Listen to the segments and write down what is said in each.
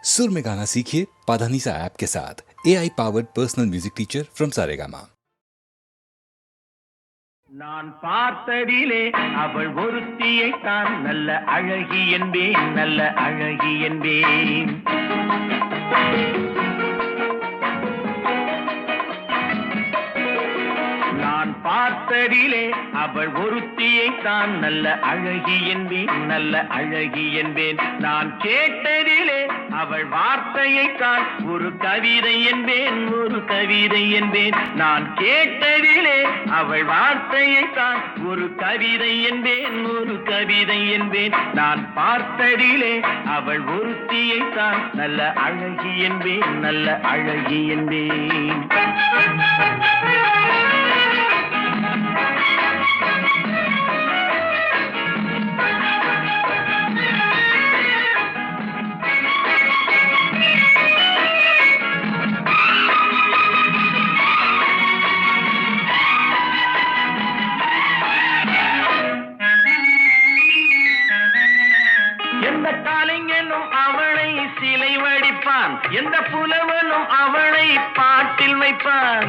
सुर में गाना सीखिए पाधानीसा ऐप के साथ। AI powered personal music teacher from Saregama. நான் பார்த்ததிலே அவள் ஒருத்தியைத்தான் நல்ல அழகி என்பேன், நல்ல அழகி என்பேன். நான் பார்த்ததிலே அவள் ஒருத்தியைத்தான் நல்ல அழகி என்பேன், நல்ல அழகி என்பேன். நான் கேட்டதிலே அவள் வார்த்தையைத்தான் ஒரு கவிதை என்பேன், ஒரு கவிதை என்பேன். நான் கேட்டதிலே அவள் வார்த்தையைத்தான் ஒரு கவிதை என்பேன், ஒரு கவிதை என்பேன். நான் பார்த்ததிலே அவள் ஒருத்தியைத்தான் நல்ல அழகி என்பேன், நல்ல அழகி என்பேன். எந்த காலைஞனும் அவளை சிலை வடிப்பான், எந்த புலவனும் அவளை பாட்டில் வைப்பான்.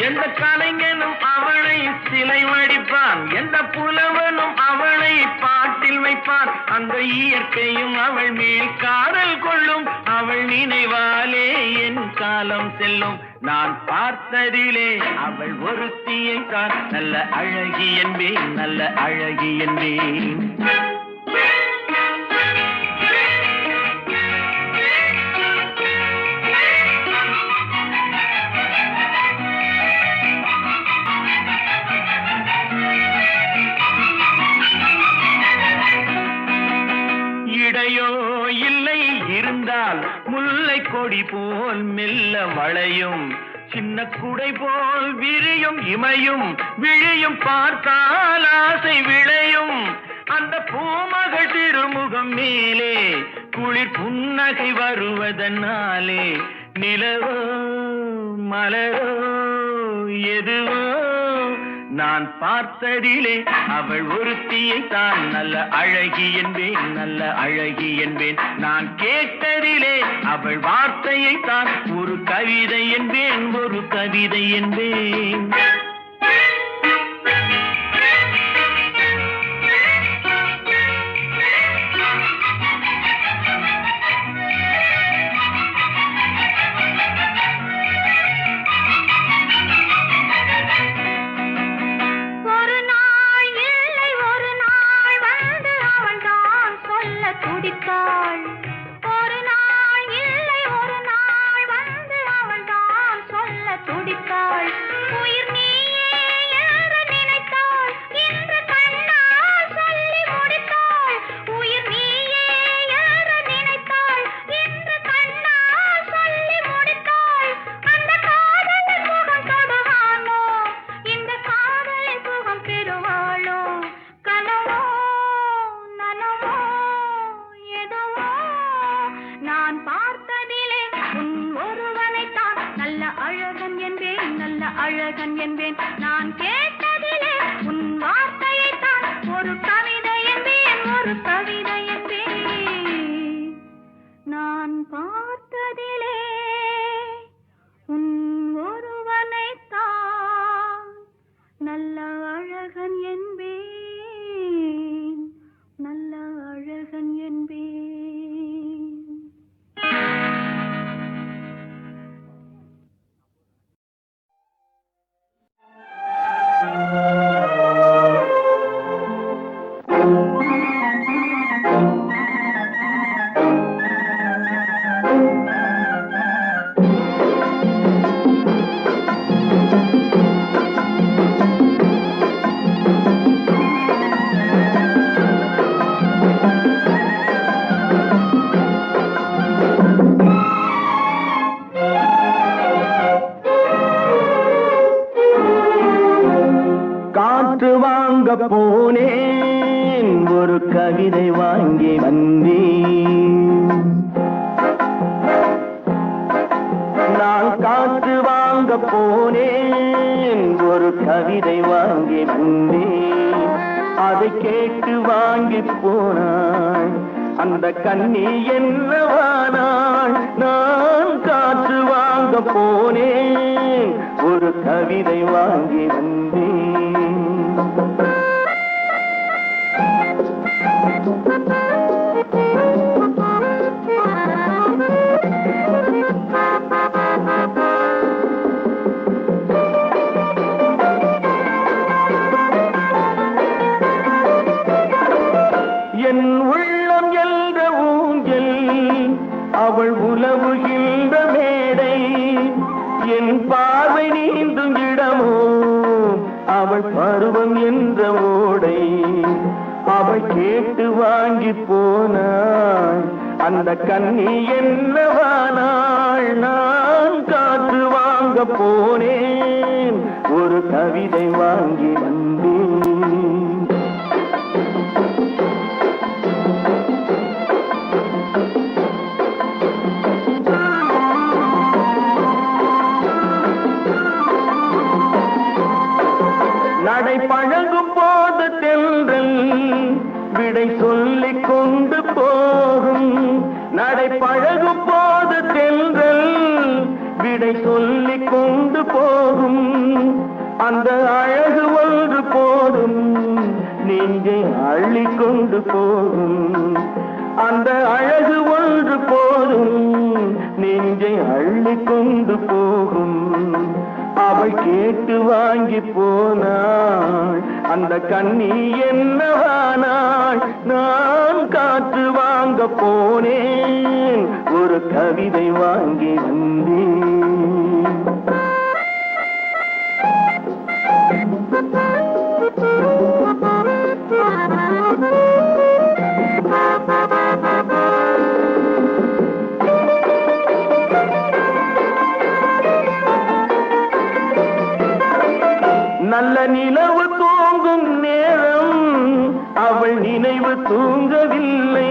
எந்த கலைஞனும் அவளை சிலை வடிப்பான், எந்த புலவனும் அவளை பாட்டில் வைப்பான். அந்த இயற்கையும் அவள் மேல் காதல் கொள்ளும், அவள் நினைவாலே என் காலம் செல்லும். நான் பார்த்ததிலே அவள் ஒருத்தியை தான் நல்ல அழகி என்பேன், நல்ல அழகி என்பேன். இடையோ இல்லை இருந்தால் முல்லை கொடி போல் மெல்ல வளையும், சின்ன குடை போல் விரியும் இமையும் விழியும் பார்த்தால் ஆசை விளையும். அந்த பூமகள் திருமுகம் மேலே குளிர் புன்னகை வருவதனாலே நிலவோ மலரோ எதுவோ நான் பார்த்ததிலே அவள் ஒருத்தியை தான் நல்ல அழகி என்பேன், நல்ல அழகி என்பேன். நான் கேட்டதிலே அவள் வார்த்தையை தான் ஒரு கவிதை என்பேன், ஒரு கவிதை என்பேன். அழகன் என்பேன். நான் கேட்டதிலே உன் வார்த்தையை தான் ஒரு கவிதை என்பேன், ஒரு கவிதை என்பேன். நான் பார்த்ததிலே உன் ஒருவனை தான் நல்ல அழகன் என்பேன், நல்ல அழகன் என்பேன். போனேன் ஒரு கவிதை வாங்கி வந்தேன். நான் காற்று வாங்க போனேன் ஒரு கவிதை வாங்கி வந்தேன். அதை கேட்டு வாங்கி போனாள் அந்த கண்ணி என்னவானாள் நான் காற்று வாங்க போனேன் ஒரு கவிதை வாங்கி வந்தேன் என் உள்ளம் என்ற ஊஞ்சல் அவள் உலவுகின்ற மேடை என் பார்வை நீந்தும் இடமோ அவள் பருவம் என்ற ஓடை அவள் கேட்டு வாங்கி போனாள் அந்த கண்ணி என்னவானாள் நான் காற்று வாங்க போனேன் ஒரு கவிதை வாங்கி வந்தேன் நடை பழகும் போது தென்றல் விடை சொல்லிக் கொண்டு போகும் நடை பழகும் போது தென்றல் விடை சொல்லிக் கொண்டு போகும் அந்த அழகு ஒன்று போதும் நெஞ்சை அள்ளிக் கொண்டு போகும் அந்த அழகு ஒன்று போதும் நெஞ்சை அள்ளிக் கொண்டு போகும் அவள் கேட்டு வாங்கி போனாள் அந்த கண்ணி என்னவானாள் நான் காற்று வாங்க போனேன் ஒரு கவிதை வாங்கி வந்தேன் நல்ல நிலவு தூங்கும் நேரம் அவள் நினைவு தூங்கவில்லை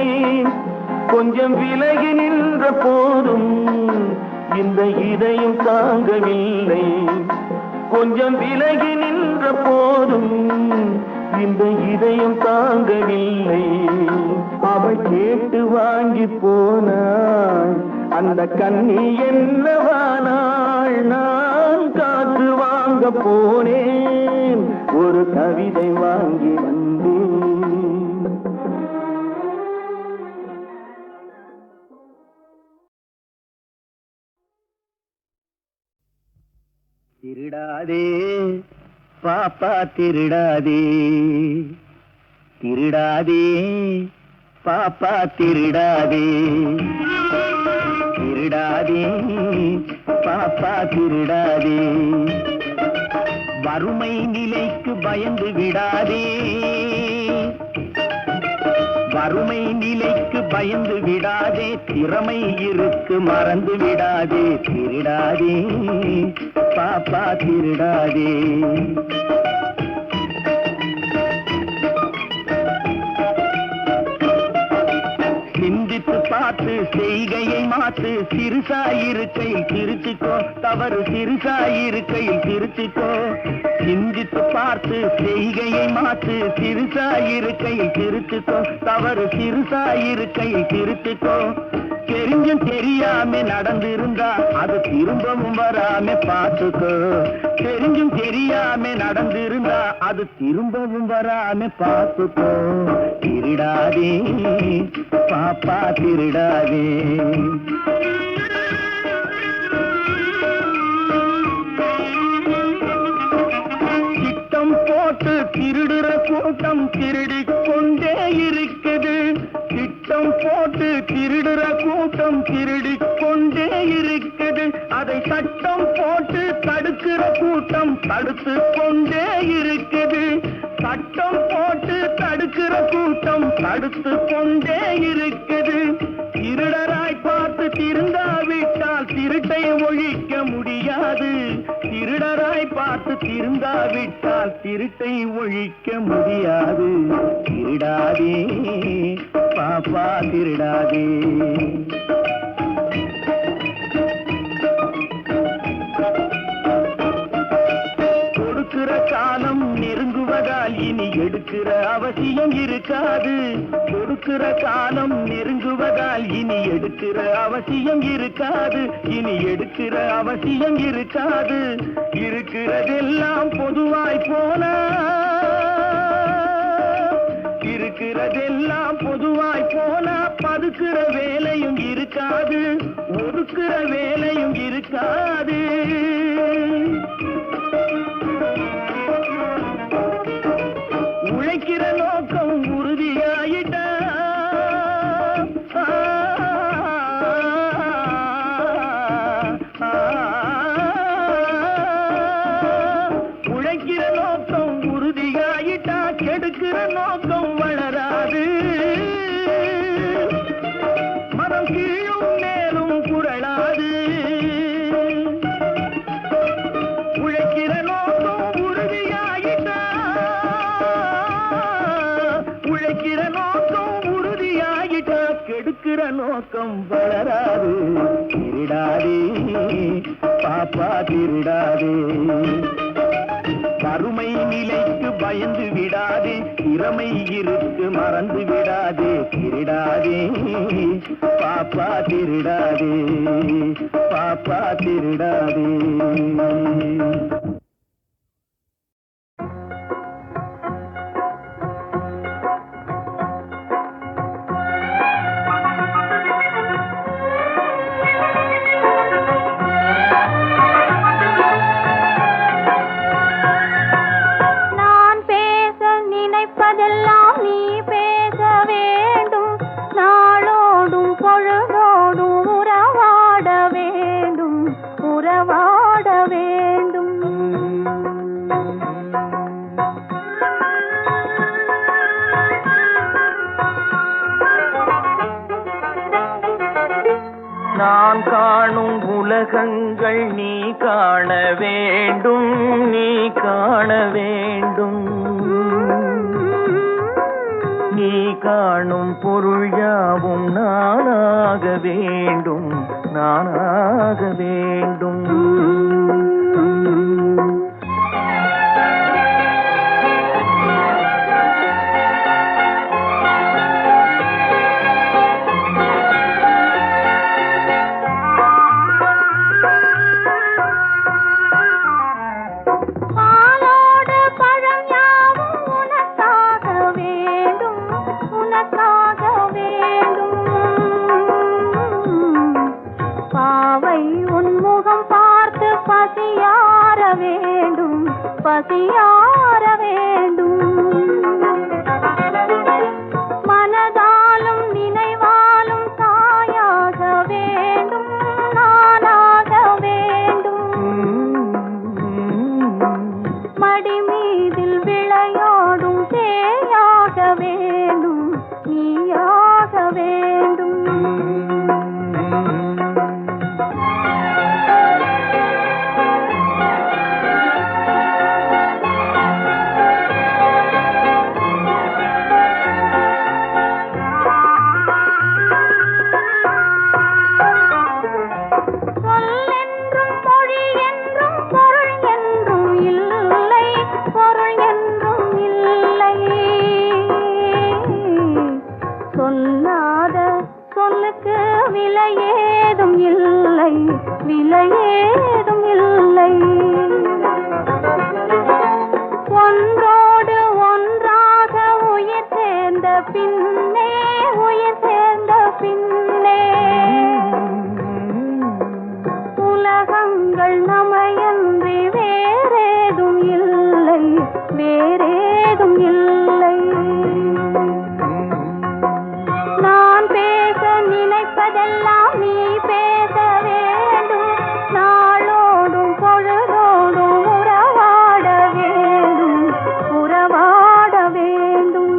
கொஞ்சம் விலகி நின்ற போதும் இந்த இதயம் தாங்கவில்லை கொஞ்சம் விலகி நின்ற போதும் இந்த இதயம் தாங்கவில்லை அவள் கேட்டு வாங்கி போனாள் அந்த கண்ணி என்னவானாள் நான் காற்று வாங்க போனேன் ஒரு கவிதை வாங்கி வந்தேன் திருடாதே பாப்பா திருடாதே திருடாதே பாப்பா திருடாதே திருடாதே பாப்பா திருடாதே வறுமை நிலைக்கு பயந்து விடாதே வறுமை நிலைக்கு பயந்து விடாதே திறமை இருக்கு மறந்து விடாதே திருடாதே பாப்பா திருடாதே சிந்தித்து பார்த்து செய்கையை மாத்து சிறுசாயிருக்கையில் திருச்சிக்கோ தவறு சிறுசாயிருக்கையில் திருச்சிக்கோ சிந்தித்து பார்த்து செய்கையை மாத்து சிறுசாயிருக்கையில் திருச்சிக்கோ தவறு சிறுசாயிருக்கையில் திருச்சிக்கோ தெரிஞ்சும் தெரியாம நடந்திருந்தா அது திரும்பவும் வராம பார்த்துக்கோ தெரிஞ்சும் தெரியாம நடந்திருந்தா அது திரும்பவும் வராம பார்த்துக்கோ திருடாதே பாப்பா திருடாதே திட்டம் போட்டு திருடுற கூட்டம் திருடிக் கொண்டே இருக்குது திட்டம் போட்டு திருடுற கூட்டம் திருடிக் கொண்டே இருக்குது அதை சட்டம் போட்டு தடுக்கிற கூட்டம் தடுத்து கொண்டே இருக்குது சட்டம் போட்டு தடுக்கிற கூட்டம் தடுத்து கொண்டே இருக்குது திருடராய் பார்த்து திருந்தாவிட்டால் திருட்டை ஒழிக்க முடியாது திருடராய் பார்த்து திருந்தாவிட்டால் திருட்டை ஒழிக்க முடியாது திருடாதே பாப்பா திருடாதே கொடுக்கிற காலம் நெருங்குவதால் இனி எடுக்கிற அவசியம் இருக்காது. கொடுக்கிற காலம் நெருங்குவதால் இனி எடுக்கிற அவசியம் இருக்காது. இனி எடுக்கிற அவசியம் இருக்காது. இருக்கிறதெல்லாம் பொதுவாய் போன, இருக்கிறதெல்லாம் பொதுவாய் போனா பதுக்கிற வேலையும் இருக்காது, ஒதுக்கிற வேலையும் இருக்காது. உழைக்கிற நோக்கம் உறுதியாயிட்டா உழைக்கிற நோக்கம் உறுதியாயிட்டா கெடுக்கிற நோக்கம் வளராது. மனம் கீழும் மேலும் குரலாது. உழைக்கிற நோக்கம் உறுதியாயிட்டா, உழைக்கிற நோக்கம் உறுதியாயிட்டா கெடுக்கிற நோக்கம் வளராது. திருடாதே பாப்பா திருடாதே, வறுமை நிலைக்கு பயந்து விடாதே, திறமை இருக்கு மறந்து விடாதே. திருடாதே பாப்பா திருடாதே, பாப்பா திருடாதே. நான் காணும் உலகங்கள் நீ காண வேண்டும், நீ காண வேண்டும். நீ காணும் பொருள் யாவும் நானாக வேண்டும், நானாக வேண்டும். பசியார வேண்டும். மனதாலும் நினைவாலும் தாயாக வேண்டும், நானாக வேண்டும். மடி மீதில் விளையாடும் தேயாக வேண்டும், நீயாக வேண்டும். விலையேதும் இல்லை, விலையேதும் இல்லை. ஒன்றோடு ஒன்றாக உயிர் சேர்ந்த பின்னே, உயிர் சேர்ந்த பின்னே உலகங்கள் நமையன்றி வேறேதும் இல்லை, வேறேதும் இல்லை. நான் பேச நினைப்பதெல்லாம் நீ பேச வேண்டும், நாளோடும் பொழுதோடும் உறவாட வேண்டும், உறவாட வேண்டும்.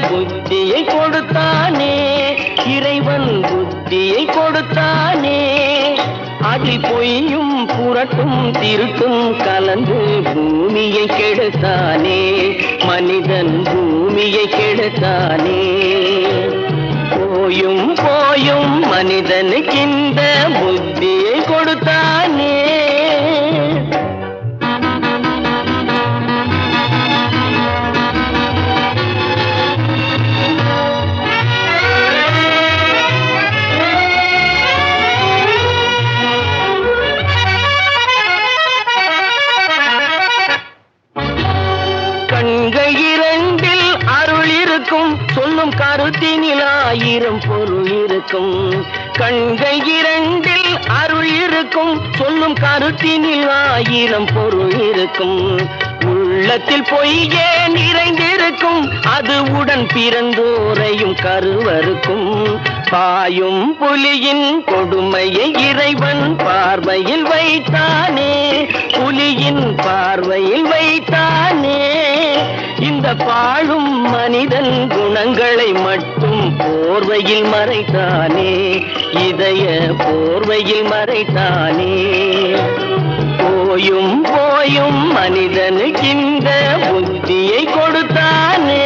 புத்தியை கொடுத்தானே, இறைவன் புத்தியை கொடுத்தானே. அதில் பொய்யும் புரட்டும் திருட்டும் கலந்து பூமியை கெடுத்தானே, மனிதன் பூமியை கெடுத்தானே. போயும் போயும் மனிதனுக்கிந்த புத்தியை கொடுத்தானே. கண்கள் இரண்டில் அருள் இருக்கும், சொல்லும் கருத்தினில் ஆயிரம் பொருள் இருக்கும். கண்கள் இரண்டில் அருள் இருக்கும், சொல்லும் கருத்தினில் ஆயிரம் பொருள் இருக்கும். உள்ளத்தில் பொய்யே நிறைந்திருக்கும், அது உடன் பிறந்தோரையும் கருவருக்கும். பாயும் புலியின் கொடுமையை இறைவன் பார்வையில் வைத்தானே, புலியின் பார்வையில் வைத்தானே. இந்த பாழும் மனிதன் குணங்களை மட்டும் போர்வையில் மறைத்தானே, இதய போர்வையில் மறைத்தானே. போயும் போயும் மனிதனுக்கிந்த புத்தியை கொடுத்தானே.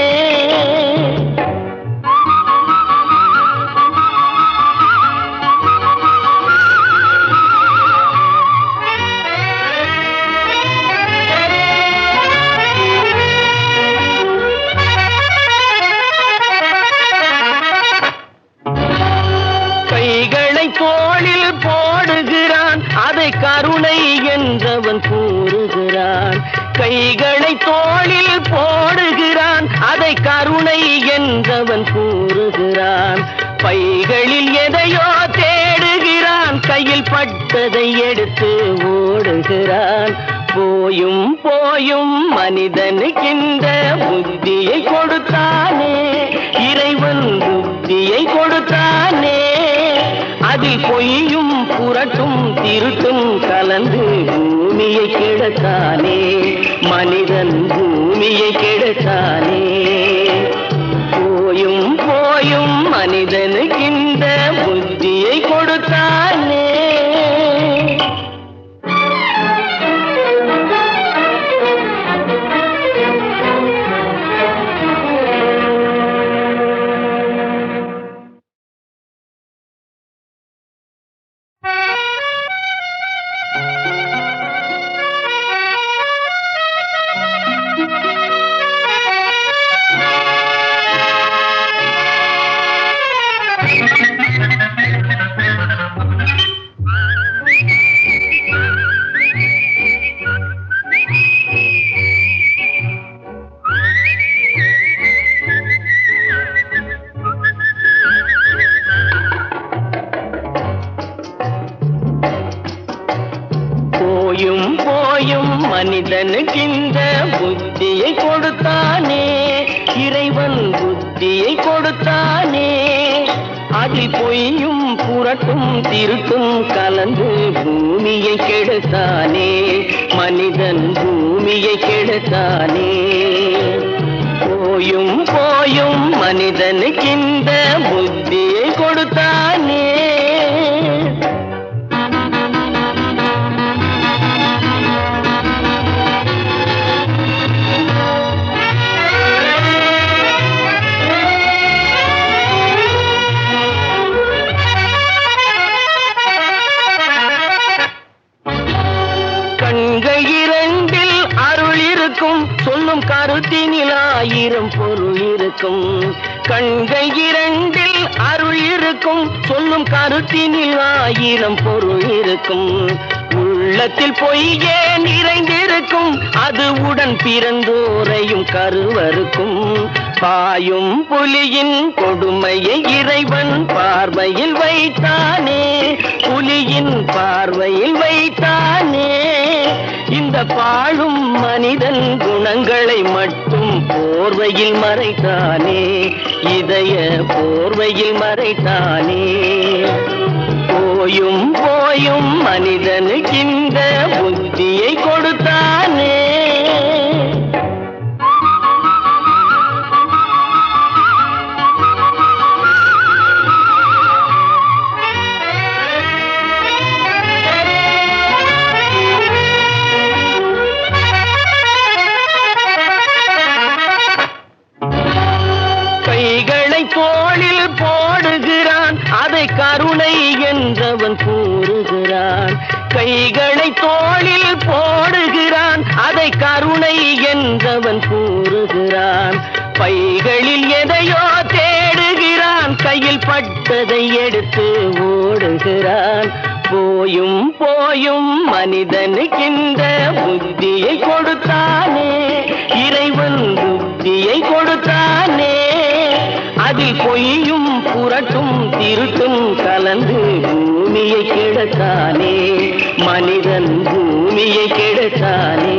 கைகளை தோளில் போடுகிறான், அதை கருணை என்றவன் கூறுகிறான். கைகளை தோளில் போடுகிறான், அதை கருணை என்றவன் கூறுகிறான். பைகளில் எதையோ தேடுகிறான், கையில் பட்டதை எடுத்து ஓடுகிறான். போயும் போயும் மனிதனுக்கின்ற புத்தியை கொடுத்தானே, இறைவன் புத்தியை கொடுத்தானே. அதில் பொய்யும் புரட்டும் திருட்டும் கலந்து பூமியை கெடுத்தானே, மனிதன் பூமியை கெடுத்தானே. போயும் போயும் மனிதனுக்கின்ற புத்தியை கொடுத்தானே. போயும் போயும் மனிதனுக்கின்ற புத்தியை கொடுத்தானே, இறைவன் புத்தியை கொடுத்தானே. அதில் பொய்யும் புரட்டும் திருட்டும் கலந்து பூமியை கெடுத்தானே, மனிதன் பூமியை கெடுத்தானே. போயும் போயும் மனிதனுக்கின்ற புத்தியை கொடுத்தானே. கண்கள் இரண்டில் அருள் இருக்கும், சொல்லும் கருத்தினில் ஆயிரம் பொருள் இருக்கும். கண்கள் இரண்டில் அருள் இருக்கும், சொல்லும் கருத்தினில் ஆயிரம் பொருள் இருக்கும். உள்ளத்தில் பொய்யே நிறைந்திருக்கும், அது உடன் பிறந்தோரையும் கருவருக்கும். பாயும் புலியின் கொடுமையை இறைவன் பார்வையில் வைத்தானே, புலியின் பார்வையில் வைத்தானே. இந்த பாழும் மனிதன் குணங்களை மட்டும் போர்வையில் மறைத்தானே, இதய போர்வையில் மறைத்தானே. போயும் போயும் மனிதனுக்கிந்த புத்தியை கொடுத்தானே. கைகளை தோளில் போடுகிறான், அதை கருணை என்றவன் கூறுகிறான். கைகளை தோளில் போடுகிறான், அதை கருணை என்றவன் கூறுகிறான். பைகளில் எதையோ தேடுகிறான், கையில் பட்டதை எடுத்து ஓடுகிறான். போயும் போயும் மனிதனுக்கின்ற புத்தியை கொடுத்தானே, இறைவன் புத்தியை கொடுத்தானே. அதில் பொய்யும் புரட்டும் திருட்டும் கலந்து பூமியை கெடுத்தானே, மனிதன் பூமியை கெடுத்தானே.